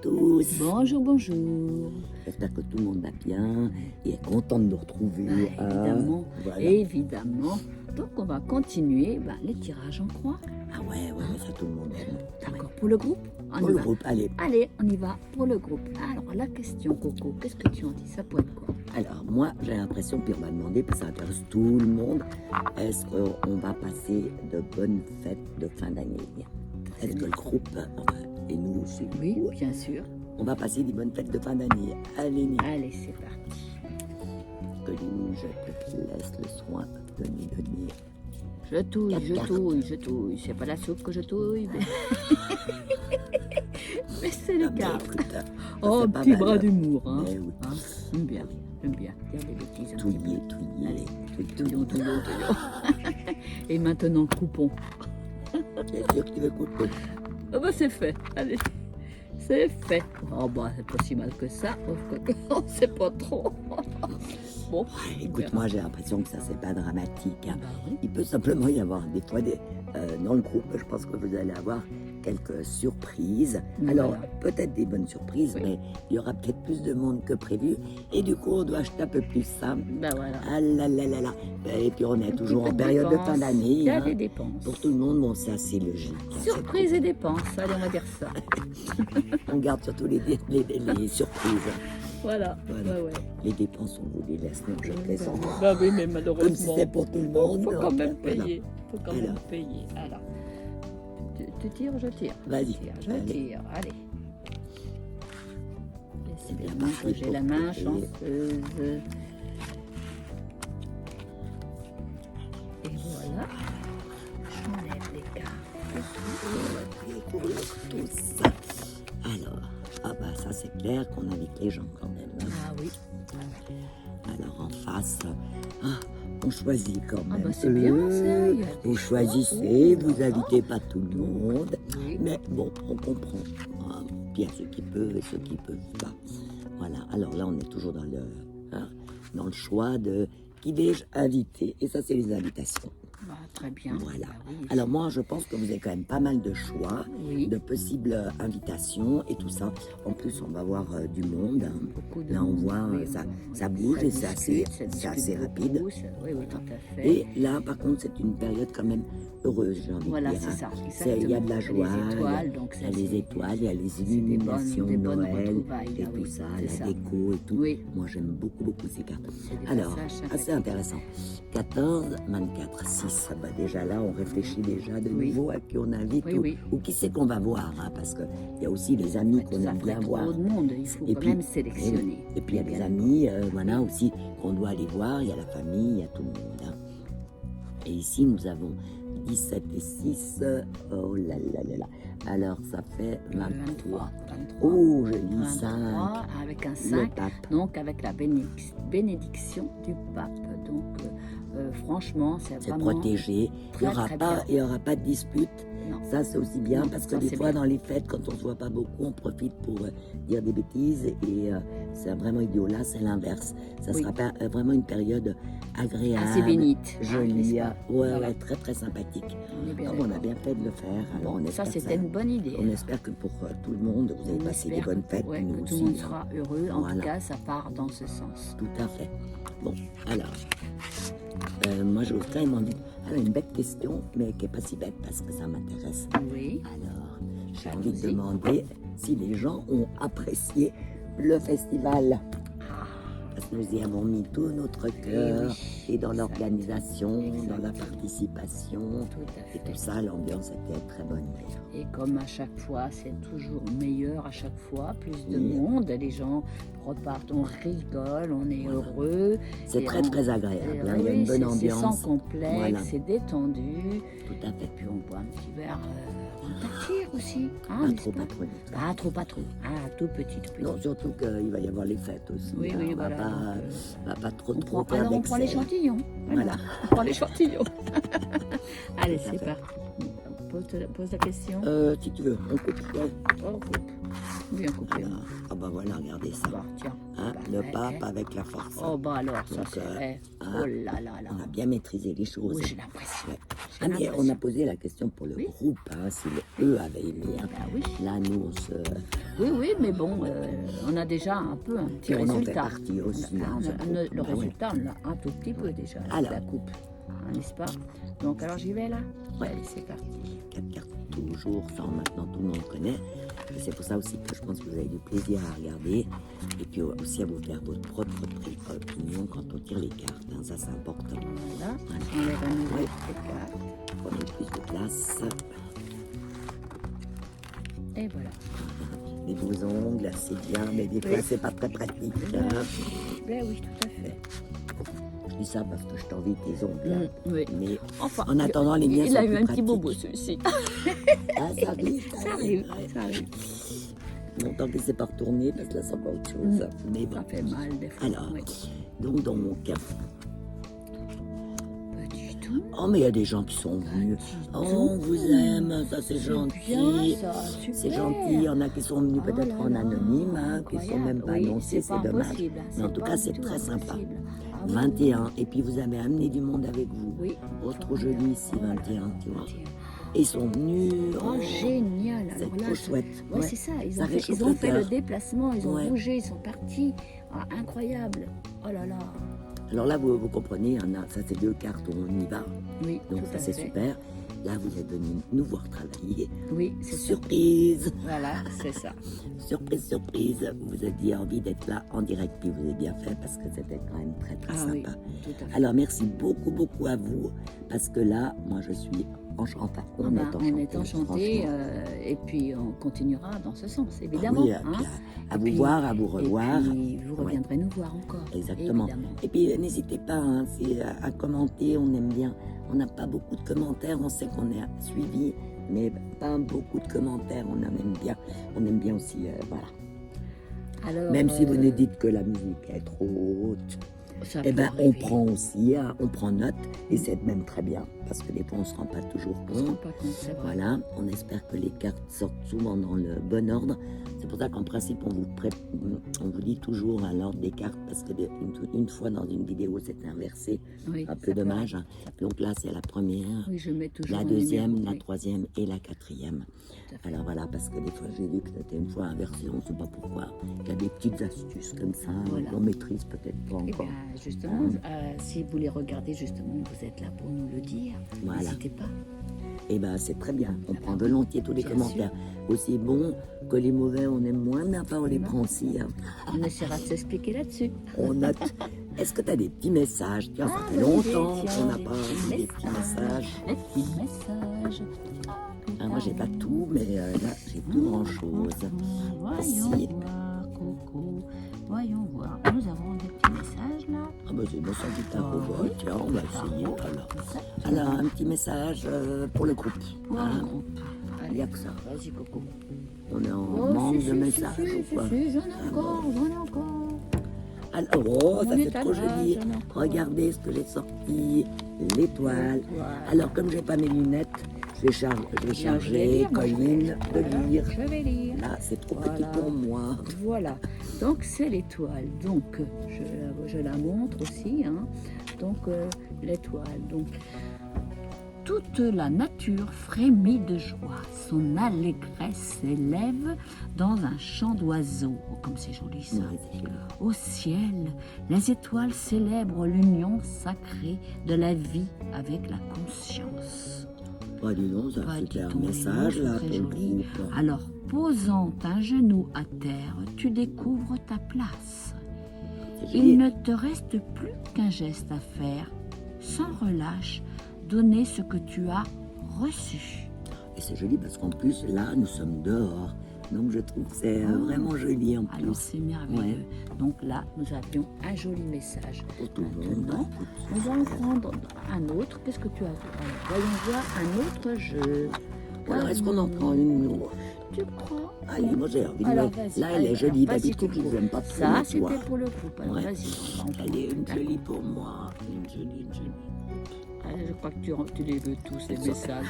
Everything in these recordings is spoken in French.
tous. Bonjour, bonjour. J'espère que tout le monde va bien et est content de nous retrouver. Évidemment, Voilà. évidemment. Donc on va continuer les tirages en croix. Ah ouais, ça tout le monde aime. D'accord, pour le groupe on Pour y le va. groupe, allez. Allez, on y va pour le groupe. Alors la question, Coco, qu'est-ce que tu en dis? Ça peut être quoi? Alors moi, j'ai l'impression, puis on m'a demandé, parce que ça intéresse tout le monde, est-ce qu'on va passer de bonnes fêtes de fin d'année? Est-ce que le groupe, et nous aussi, Oui, bien sûr. on va passer des bonnes fêtes de fin d'année? Allez, Nick. Allez, c'est parti. Colline, je te laisse le soin de nous donner. Je touille, Quatre je cartes. touille, je touille. C'est pas la soupe que je touille, mais c'est les Ah, mais cartes. écoute, Oh, c'est pas petit mal. bras d'humour, hein. Mais oui. Hein, j'aime bien dire des bêtises. un petit peu. Touillé. Allez, touillons. Et maintenant, coupons. Bien sûr que tu veux couper. Ah bah c'est fait, allez, c'est fait. Oh bah c'est pas si mal que ça, on sait pas trop. Bon, Écoute, moi j'ai l'impression que ça c'est pas dramatique. Hein. bah oui. Il peut simplement y avoir des fois dans le groupe, je pense que vous allez avoir quelques surprises. Voilà. Alors peut-être des bonnes surprises, Oui. mais il y aura peut-être plus de monde que prévu. Et du coup on doit acheter un peu plus ça. Bah voilà. Ah là là là là. Et puis on est Un toujours petit en peu période de dépenses. fin Il d'année. y a Hein. des dépenses. Pour tout le monde, bon c'est assez logique. Hein, Surprise et dépenses, allez on va dire ça. On garde surtout les surprises. Voilà, Voilà. ouais. Les dépenses, on vous les laisse, non, je plaisante. Bah oui, mais Comme si malheureusement, c'était pour tout le monde. faut quand même Voilà. payer. Faut quand même Alors. payer. Alors, tu tires, je tire. Vas-y. Je Allez. tire, allez. C'est bien Décidément parti que j'ai pour la main tirer. chanceuse. Et voilà. J'enlève les cartes. On va découvrir tout ça. Alors, ça c'est clair qu'on invite les gens quand même. Hein. Ah oui. Alors en face, on choisit quand même. C'est bien ça. Il y a des Vous choix. choisissez, Oh, vous voilà. invitez pas tout le monde. Oui. Mais bon, on comprend. Hein. Puis il y a ceux qui peuvent et ceux qui peuvent pas. Voilà, alors là on est toujours dans le choix de qui vais-je inviter. Et ça c'est les invitations. Bah, très bien. Voilà. Bah oui, Alors moi, je pense que vous avez quand même pas mal de choix, Oui. de possibles invitations et tout ça. En plus, on va voir du monde. Hein. Beaucoup de Là, on monde. voit, Oui, ça bouge et c'est assez discute rapide. beaucoup, oui, tout à fait. Et là, par contre, c'est une période quand même heureuse, j'ai envie Voilà, de dire. c'est hein. ça. Il y a de la exactement. joie, Les étoiles, donc il y a les étoiles, il y a les des illuminations de bonnes Noël retrouvailles, et là, tout oui, ça, c'est la ça. déco et tout. Oui. Moi, j'aime beaucoup ces cartes. C'est des Alors, passages assez sympathiques. intéressant. 14, 24, 6. Déjà là, on réfléchit déjà de Oui. nouveau à qui on invite Oui. ou qui c'est qu'on va voir. Hein, parce qu'il y a aussi les amis qu'on Ça aime ferait bien trop voir. de monde, il faut Et quand puis- même sélectionner. Et puis il y a des Bien amis aussi qu'on doit aller voir. Il y a la famille, il y a tout le monde. Hein. Et ici, nous avons 17 et 6. Oh là là là là. Alors, ça fait 23. 23. Oh, joli 5. 23 avec un Le 5. pape. Donc avec la bénédiction du pape. Donc franchement, c'est C'est vraiment protégé. très, très bien. Il n'y aura pas de dispute. Non. Ça, c'est aussi bien Non, parce que ça, des c'est fois, bien. dans les fêtes, quand on ne se voit pas beaucoup, on profite pour dire des bêtises et c'est vraiment idiot. Là, c'est l'inverse. Ça Oui. sera pas, vraiment une période agréable, assez bénite. hein, jolie. n'est-ce pas? Ouais, Voilà. très, très sympathique. On est bien Ah, bon, on a d'accord. bien fait de le faire. Alors, on Ça, espère c'était une bonne idée. on espère que pour tout le monde, vous avez On passé des espère bonnes fêtes. ouais, nous que tout aussi. le monde sera heureux. En Voilà. tout cas, ça part dans ce sens. Tout à fait. Bon, alors, moi, je vous ferai une bête question, mais qui n'est pas si bête parce que ça m'intéresse. Oui. Alors, j'ai envie de Allons-y. demander si les gens ont apprécié le festival. Parce que nous y avons mis tout notre cœur oui, et dans exact. l'organisation, dans la Exactement. participation. Tout à Et fait. tout ça, l'ambiance était très bonne. Et comme à chaque fois, c'est toujours meilleur à chaque fois, plus de Oui. monde, les gens repartent, on rigole, on est heureux. C'est Et très, on- très Et agréable. Hein, il y a oui, une bonne c'est ambiance. sans complexe, Voilà. c'est détendu. Tout à Et fait. puis on boit un petit verre en tafir aussi. Hein, Pas n'est-ce trop, pas pas trop. Pas trop. Ah, tout petit. Non, surtout qu'il va y avoir les fêtes aussi. Oui, hein. oui, on va voilà. pas, Donc, on va pas trop on prend, faire alors on prend d'excès. l'échantillon. Voilà. On prend l'échantillon. Allez, Tout à c'est fait. parti. pose la question. Si tu veux, on coupe. Ouais. Oh, coupe. Bien coupé. Alors, ah bah voilà, regardez ça. Bah, tiens. Hein, Bah, le pape avec la force. Oh, bah alors, ça Donc, c'est. hein, Oh là là là. on a bien maîtrisé les choses. Oui, j'ai l'impression. Ouais. J'ai Ah, mais on a l'impression. posé la question pour le Oui. groupe, hein, si eux avaient aimé. Hein. Bah oui. Là, nous, on se... Oui, oui, mais bon, on a déjà un peu un petit Et on en fait résultat. partie aussi. On a- hein, on ce a- groupe. le Bah ouais. résultat, on l'a un tout petit peu déjà, Alors. la coupe. Hein, n'est-ce pas? Donc, alors j'y vais là? Ouais. Allez, c'est parti. 4 cartes toujours, ça maintenant tout le monde connaît. Et c'est pour ça aussi que je pense que vous avez du plaisir à regarder et puis aussi à vous faire votre propre opinion quand on tire les cartes. Hein, ça c'est important. Voilà, Voilà. on enlève à nouveau Ouais. les cartes. Prenez plus de place. Et voilà. Les beaux ongles, c'est bien, mais des fois Oui. c'est pas très pratique. Ben Hein. oui, tout à fait. Je dis ça parce que je t'envie tes ongles. Hein. Oui. Mais Enfin, en attendant, les miens il sont a eu plus un petit pratiques. bobo celui-ci. Ah, ça arrive, Ça arrive, ouais. ça arrive. Bon, tant que c'est pas retourné, parce que là c'est encore autre chose. Mais bon. Ça fait mal des fois. Alors, Oui. donc dans mon cas, Pas du tout. oh mais il y a des gens qui sont venus. Pas Oh, du on tout. vous aime, ça c'est Bien, gentil. ça, super. C'est gentil, il y en a qui sont venus Oh peut-être là en là, anonyme, hein, qui ne sont même pas incroyable. Oui, annoncés, pas c'est dommage. impossible, hein, Mais en c'est tout pas cas, du c'est tout très sympa. impossible. Ah oui. 21, et puis vous avez amené du monde avec vous. Oui. Oh, trop joli ici, 21, tu vois. Tiens. Et ils sont venus. Oh, génial. c'est Alors là, trop chouette. ouais, Ouais. c'est ça. Ils Ça ont fait, réchauffe ils ont le fait le cœur. déplacement, ils ont Ouais. bougé, ils sont partis. Ah, incroyable. Oh là là. Alors là, vous comprenez, ça c'est 2 cartes où on y va. Oui, Donc tout ça à c'est fait. super. Là, vous êtes venus nous voir travailler. Oui, c'est ça. Surprise. Voilà, c'est ça. Surprise, surprise, vous aviez envie d'être là en direct, puis vous avez bien fait parce que c'était quand même très très Ah oui, sympa. tout à fait. Alors merci beaucoup beaucoup à vous parce que là, moi je suis enchantée. Ah On bah, est enchantés. on est enchantés franchement. et puis on continuera dans ce sens, Ah évidemment. oui, hein. puis à Et vous puis- voir, à vous Et revoir. puis vous reviendrez nous voir encore. Exactement. Évidemment. Et puis n'hésitez pas hein, à commenter, on aime bien. On n'a pas beaucoup de commentaires, on sait qu'on est suivi, mais pas beaucoup de commentaires, on aime bien. On aime bien aussi, voilà. Alors, Même si vous nous dites que la musique est trop haute, ça eh peut ben, on arriver. prend aussi, hein, on prend note, et c'est même très bien, parce que des fois on ne se rend pas toujours On se rend compte. pas compte, c'est vrai. Voilà, on espère que les cartes sortent souvent dans le bon ordre. C'est pour ça qu'en principe, on vous dit toujours hein, l'ordre des cartes, parce que une fois dans une vidéo, c'est inversé, Oui, un ça peu peut dommage. arriver. Hein. Donc là, c'est la première, Oui, je mets toujours la un deuxième, numéro, la oui. troisième et la quatrième. Tout à fait. Alors voilà, parce que des fois, j'ai vu que c'était une fois inversé, on ne sait pas pourquoi. Il y a des petites astuces comme ça, Voilà. on maîtrise peut-être pas Eh encore. bien, justement, si vous les regardez, justement, vous êtes là pour nous le dire. Voilà. N'hésitez pas. Eh ben c'est très bien, on Ah prend bah, volontiers tous les bien commentaires. Aussi bons que les mauvais, on aime moins, mais enfin on les prend aussi. Hein. On essaiera de s'expliquer là-dessus. On note. Est-ce que tu as des petits messages? Tiens, ça Ah, fait bonne idée, longtemps tiens, qu'on n'a des pas petits reçu des petits messages. Les petits messages. Ah, moi j'ai pas tout, mais là j'ai plus grand chose. Voyons Voici. voir, Coco. Voyons voir. Nous avons des petits messages là. Ah bah c'est bien ça qui t'a Ah, revoit. oui. Tiens, on va essayer. Bravo. Alors, Ça, alors un petit message pour le groupe. voilà. Hein. Il Allez, n'y a que ça. vas-y, Coco. On est en Oh, manque si, de si, messages si, ou si, quoi? si, j'en ai encore, j'en ai encore. Alors, oh, ça Mon c'est trop étalage, joli. j'en ai encore. Regardez ce que j'ai sorti. L'étoile. Voilà. Alors, comme j'ai pas mes lunettes, je vais charger lire, moi, je vais- Colline de Voilà, lire. Je vais lire. Là, c'est trop Voilà. petit pour moi. Voilà, donc c'est l'étoile. Donc je la montre aussi. Hein. Donc l'étoile. Donc toute la nature frémit de joie. Son allégresse s'élève dans un chant d'oiseaux. Oh, comme c'est joli ça. Ouais, c'est joli. Au ciel, les étoiles célèbrent l'union sacrée de la vie avec la conscience. Oh, dis donc, c'est Bah, un dis super donc, les message mots sont là très pour le jolis. groupe. Alors, posant un genou à terre, tu découvres ta place. C'est Il joli. ne te reste plus qu'un geste à faire, sans relâche, donner ce que tu as reçu. Et c'est joli parce qu'en plus, là, nous sommes dehors. Donc, je trouve que c'est Ah. vraiment joli en Alors plus. c'est merveilleux. Donc là, nous avions un joli message. Pour tout le monde. Maintenant, Bah, écoute, nous allons prendre un autre. Qu'est-ce que tu as? Alors, voyons voir un autre jeu. alors, est-ce qu'on en prend une nous? Tu crois? Allez, moi j'ai envie de Alors, mettre. vas-y, Là, elle allez, est jolie. alors, vas-y, D'habitude, je Coco. les aime pas trop. Ça, mais tu vois. c'était pour le groupe. Alors, Ouais. vas-y, on va en prendre. Elle est une D'accord. jolie pour moi. Une jolie. Ah, je crois que tu les veux tous, les Elles sont- messages.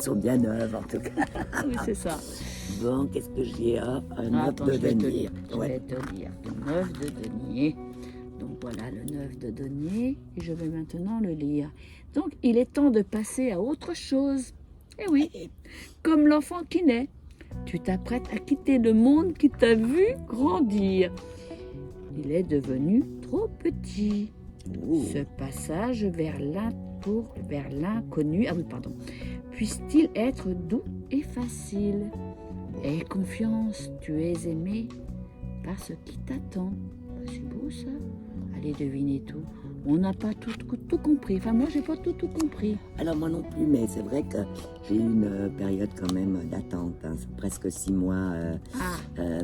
sont bien neuves en tout cas. Oui, c'est ça. Bon, qu'est-ce que j'ai? Un œuf Attends, de je vais te denier. lire. Je vais te lire. Le 9 de denier. Donc voilà le 9 de denier. Et je vais maintenant le lire. Donc il est temps de passer à autre chose. Eh oui, comme l'enfant qui naît. Tu t'apprêtes à quitter le monde qui t'a vu grandir. Il est devenu trop petit. Ouh. Ce passage vers l'inconnu, puisse-t-il être doux et facile? Aie confiance, tu es aimé par ce qui t'attend. C'est beau ça. Allez deviner tout. On n'a pas tout compris. Enfin, moi, j'ai pas tout compris. Alors moi non plus, mais c'est vrai que j'ai eu une période quand même d'attente, hein. C'est presque 6 mois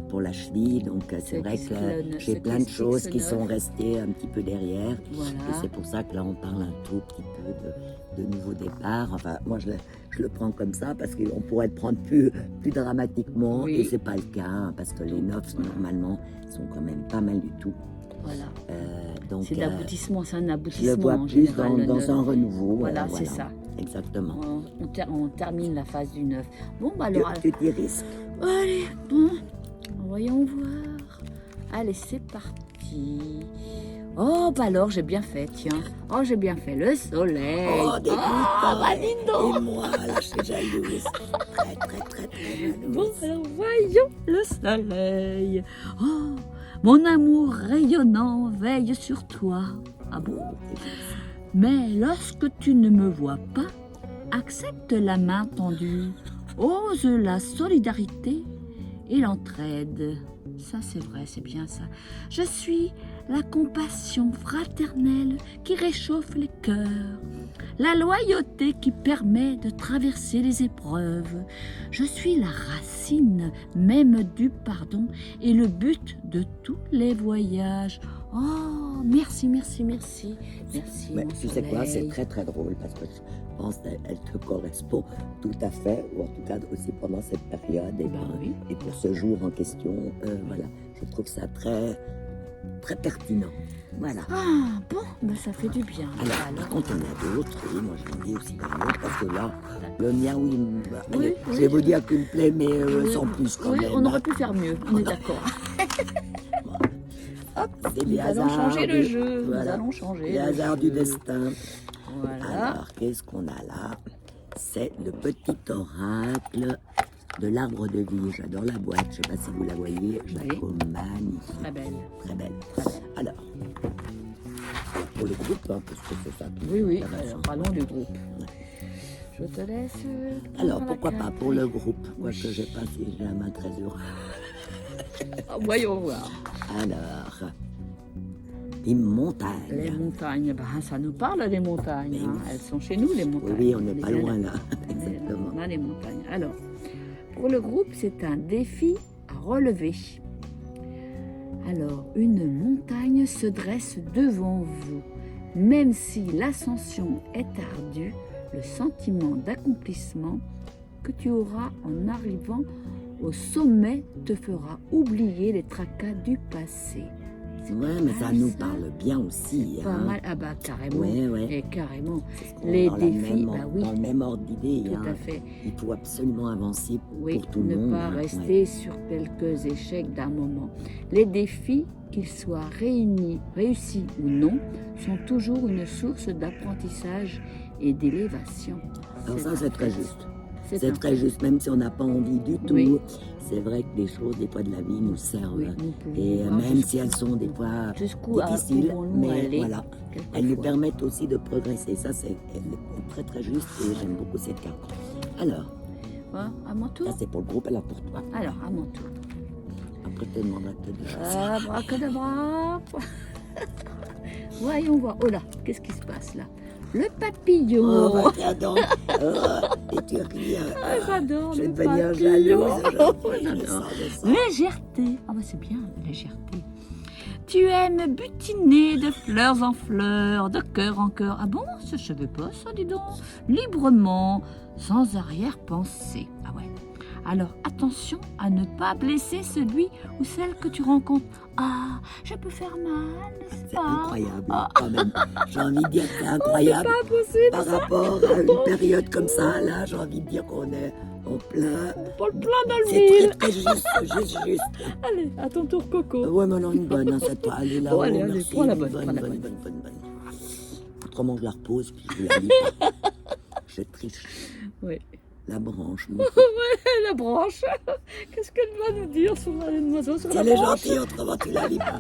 pour la cheville, donc c'est vrai que j'ai plein de choses qui sont restées un petit peu derrière. Voilà. Et c'est pour ça que là on parle un tout petit peu de nouveau départ. Enfin, moi je le prends comme ça parce qu'on pourrait le prendre plus dramatiquement, Oui. et c'est pas le cas, hein, parce que les notes normalement sont quand même pas mal du tout. Voilà. Donc, C'est l'aboutissement, c'est un je le aboutissement vois en plus général. dans un renouveau. Voilà, c'est ça. Exactement. On termine la phase du 9. Bon, bah alors. Tu t'y risques. Allez, bon, voyons voir. Allez, c'est parti. Oh, bah alors, j'ai bien fait, tiens. Oh, j'ai bien fait. Le soleil. Oh, des bah dis donc. Et moi, là, je suis jalouse. Très jalouse. Bon, alors, voyons le soleil. Oh, mon amour rayonnant veille sur toi. Ah bon? Mais lorsque tu ne me vois pas, accepte la main tendue. Ose la solidarité et l'entraide. Ça, c'est vrai, c'est bien ça. Je suis la compassion fraternelle qui réchauffe les cœurs, la loyauté qui permet de traverser les épreuves. Je suis la racine même du pardon et le but de tous les voyages. Oh, merci, merci, merci. Merci, Mais mon tu sais quoi, c'est soleil. très drôle parce que je pense qu'elle te correspond tout à fait, ou en tout cas aussi pendant cette période Oui. et pour ce jour en question. Voilà, je trouve ça très pertinent. Voilà. Ah, bon, ben ça fait du bien. Alors, par contre, il y en a d'autres, oui, moi je l'ai aussi par l'autre, parce que là, le mien, oui, allez, je vais vous dire qu'il me plaît, mais sans plus quand Oui, même. on aurait pu faire mieux, on est d'accord. Hop, c'est Nous les allons hasards. changer le jeu, Voilà. nous allons changer Les le hasards jeu. du destin. Voilà. Alors, qu'est-ce qu'on a là? C'est le petit oracle de l'arbre de vie. J'adore la boîte, je ne sais pas si vous la voyez, je la Oui. trouve magnifique. Très belle. Très belle. Alors, pour le groupe, hein, parce que c'est ça qui Oui, oui, m'intéresse. alors, parlons du groupe. Je te laisse. Alors, prendre la pourquoi pas carte. pour le groupe, Oui. quoique j'ai pas si j'ai la main très dure. Ah, voyons voir. Alors, les montagnes. Les montagnes, ben, ça nous parle des montagnes. Mais Hein. oui. Elles sont chez nous, les Oui, montagnes. oui, on n'est Les pas ailes. loin là. On est- Exactement. On a les montagnes. Alors, pour le groupe, c'est un défi à relever. Alors, une montagne se dresse devant vous. Même si l'ascension est ardue, le sentiment d'accomplissement que tu auras en arrivant au sommet te fera oublier les tracas du passé. C'est Ouais, pas mais mal, ça nous parle bien aussi. Pas hein. mal. Ah bah carrément. Ouais. Et carrément. C'est ce qu'on est Les dans la défis, même- bah oui. dans le même ordre d'idée. Tout hein. à fait. Il faut absolument avancer Oui, pour tout le ne monde. pas hein. rester sur quelques échecs d'un moment. Les défis, qu'ils soient réussis ou non, sont toujours une source d'apprentissage et d'élévation. Alors ça, c'est très juste. C'est C'est un- très juste, même si on n'a pas envie du tout. Oui. C'est vrai que des choses, des fois, de la vie nous servent. Oui, nous pouvons Et voir même si elles sont des fois jusqu'où difficiles, pouvons-nous mais aller voilà, quelquefois. elles nous permettent aussi de progresser. Ça, c'est très juste et j'aime beaucoup cette carte. Alors, Hein, à mon tour. ça c'est pour le groupe, alors pour toi. Alors, à mon tour. Après, je te demanderai de te dire. Abracadabra. Voyons voir. Oh là, qu'est-ce qui se passe là? Le papillon. Oh, bah, tiens donc. Oh, et tu ris. Ah, j'adore Je vais le devenir papillon. jalouse. Oh, Je j'adore. sens, je sens. Légèreté. Ah bah c'est bien, la légèreté. Tu aimes butiner de fleurs en fleurs, de cœur en cœur. Ah bon, ça, je savais pas ça, dis donc. Librement, sans arrière-pensée. Ah ouais. Alors attention à ne pas blesser celui ou celle que tu rencontres. Ah, je peux faire mal, n'est-ce C'est pas? incroyable, quand même. J'ai envie de dire que c'est incroyable. Pas possible, Par ça. rapport à une période comme ça, là, j'ai envie de dire qu'on est en plein. Pas le plein dans le C'est mille. très juste. Allez, à ton tour, Coco. Ouais, mais non, une bonne, hein, cette fois. Allez, là, Bon, allez, merci. prends la bonne, Bonne, prends la bonne, bonne. bonne, bonne. Autrement, je la repose, puis je la lis pas. Je triche. Oui. La branche, mon La branche. Qu'est-ce qu'elle va nous dire sur les oiseaux sur la Elle est branche? gentille, autrement, tu la lis pas.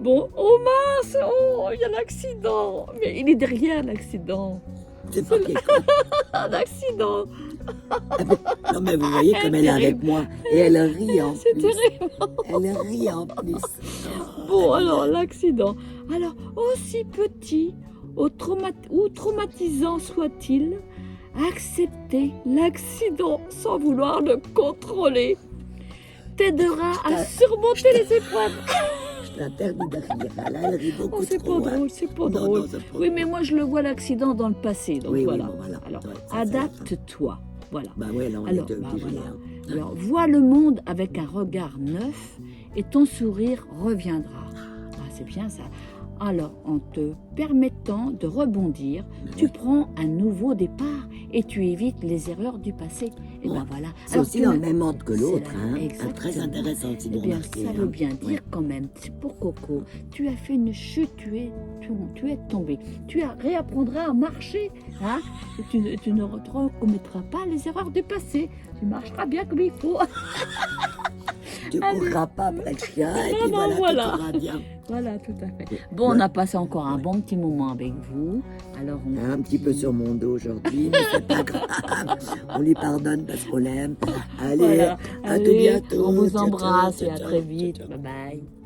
Bon, oh mince, oh, il y a l'accident. Mais il est derrière l'accident. C'est pas quelque Un accident. Non, mais vous voyez comme elle est avec moi. Et elle rit en C'est plus. terrible. Elle rit en plus. Bon, alors, l'accident. Alors, aussi petit ou traumatisant soit-il, accepter l'accident sans vouloir le contrôler t'aidera à surmonter les épreuves. Je t'interdis de rire. Là, elle rit beaucoup Oh, c'est trop. pas hein. drôle, c'est pas Non, drôle. non, c'est pas Oui, drôle. mais moi, je le vois l'accident dans le passé. Donc Oui, voilà. bon, voilà. Alors, Ouais, ça, adapte-toi. Voilà. Bah ouais, là, on Alors, est bah, obligé. voilà. hein. Alors, vois le monde avec un regard neuf et ton sourire reviendra. Ah, c'est bien ça. Alors, en te permettant de rebondir, tu prends un nouveau départ et tu évites les erreurs du passé. Et Ouais. ben voilà. C'est Alors, aussi tu dans n'as- le même ordre que l'autre. C'est Hein. exactement. Très intéressant si Eh vous bien, remarquez. ça hein. veut bien dire Ouais. quand même, c'est pour Coco, tu as fait une chute, tu es tombé. Tu réapprendras à marcher, hein, et tu ne recommettras pas les erreurs du passé. Tu marcheras bien comme il faut. Tu ne courras pas après le chien et Non, puis non, voilà, voilà. tout ira bien. Voilà, tout à fait. Bon, on a passé encore un bon petit moment avec vous. Alors, on Un petit peu sur mon dos aujourd'hui, mais c'est pas grave. On lui pardonne parce qu'on l'aime. Allez, Voilà. à tout Allez, bientôt. on vous Ciao, ciao, embrasse ciao, et à ciao, très ciao, vite. ciao. Bye bye.